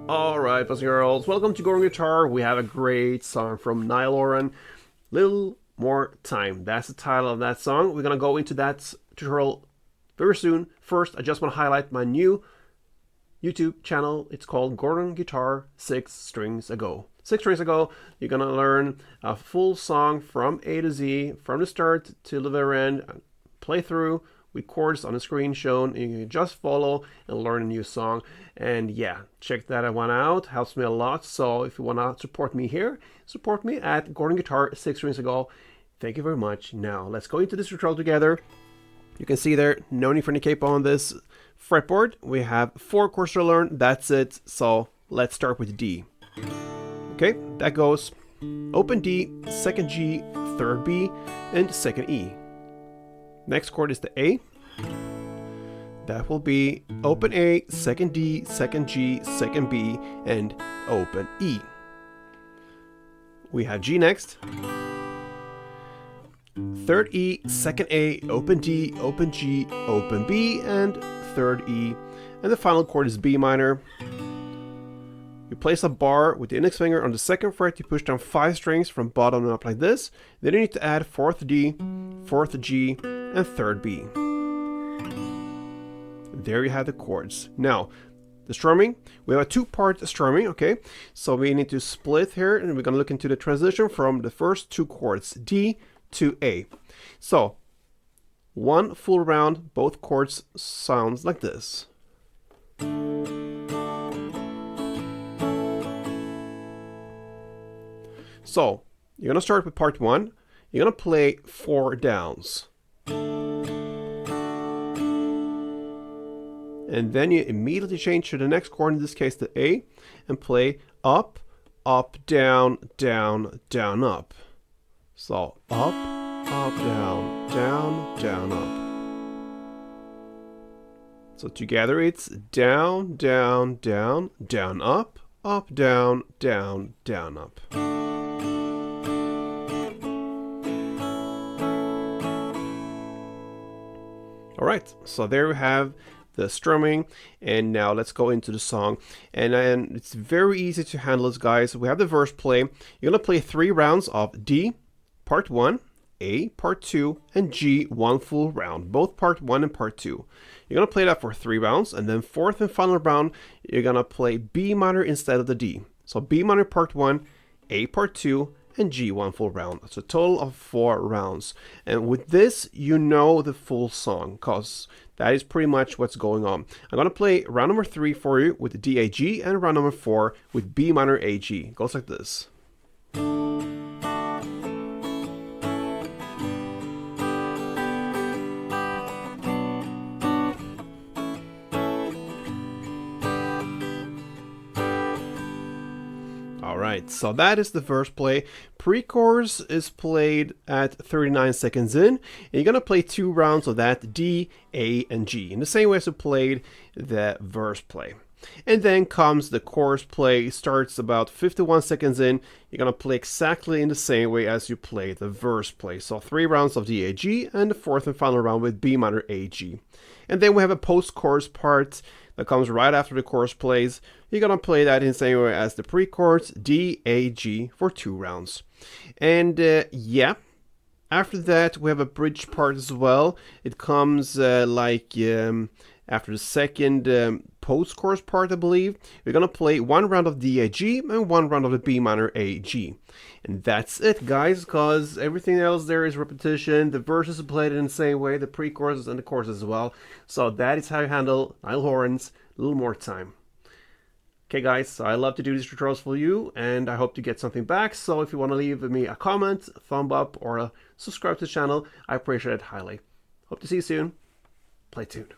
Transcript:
Alright, boys and girls, welcome to Gruvgear. We have a great song from Niall Horan, Little More Time. That's the title of that song. We're going to go into that tutorial very soon. First, I just want to highlight my new YouTube channel. It's called Gruvgear 6 Strings Ago. 6 strings ago, you're going to learn a full song from A to Z, from the start to the very end, play through with chords on the screen shown. You can just follow and learn a new song. And yeah, check that one out. Helps me a lot. So if you want to support me here, support me at Gruvgear 6 strings ago. Thank you very much. Now let's go into this tutorial together. You can see there, no need for any capo on this fretboard. We have 4 chords to learn. That's it. So let's start with D. Okay, that goes open D, second G, third B, and second E. Next chord is the A. That will be open A, second D, second G, second B, and open E. We have G next. Third E, second A, open D, open G, open B, and third E. And the final chord is B minor. You place a bar with the index finger on the second fret. You push down 5 strings from bottom up like this. Then you need to add 4th D, 4th G, and 3rd B. There you have the chords. Now, the strumming. We have a 2-part strumming, okay? So we need to split here, and we're going to look into the transition from the first 2 chords, D to A. So, 1 full round, both chords sounds like this. So, you're going to start with part 1. You're going to play 4 downs. And then you immediately change to the next chord, in this case the A, and play up, up, down, down, down, up. So, up, up, down, down, down, up. So together it's down, down, down, down, up, down, down, down, up. Alright, so there we have the strumming, and now let's go into the song. And it's very easy to handle this, guys. We have the verse play. You're going to play 3 rounds of D, part 1, A, part 2, and G, 1 full round. Both part 1 and part 2. You're going to play that for 3 rounds, and then 4th and final round, you're going to play B minor instead of the D. So B minor part 1, A part 2, and G 1 full round. That's a total of 4 rounds. And with this, you know the full song, because that is pretty much what's going on. I'm going to play round number 3 for you with the D, A, G, and round number 4 with B minor, A, G. It goes like this. Alright, so that is the verse play. Pre-chorus is played at 39 seconds in, and you're going to play 2 rounds of that, D, A, and G, in the same way as you played the verse play. And then comes the chorus play. It starts about 51 seconds in. You're going to play exactly in the same way as you play the verse play. So 3 rounds of D, A, G, and the 4th and final round with B minor, A, G. And then we have a post-chorus part that comes right after the chorus plays. You're going to play that in the same way as the pre-chorus, D, A, G, for 2 rounds. And yeah, after that we have a bridge part as well. It comes after the second post-chorus part, I believe. We're going to play 1 round of D, A, G, and 1 round of the B minor, A, G. And that's it, guys, because everything else there is repetition. The verses are played in the same way, the pre-choruses and the choruses as well. So that is how you handle Niall Horan's Little More Time. Okay, guys, so I love to do these tutorials for you, and I hope to get something back. So if you want to leave me a comment, a thumb up, or subscribe to the channel, I appreciate it highly. Hope to see you soon. Play tuned.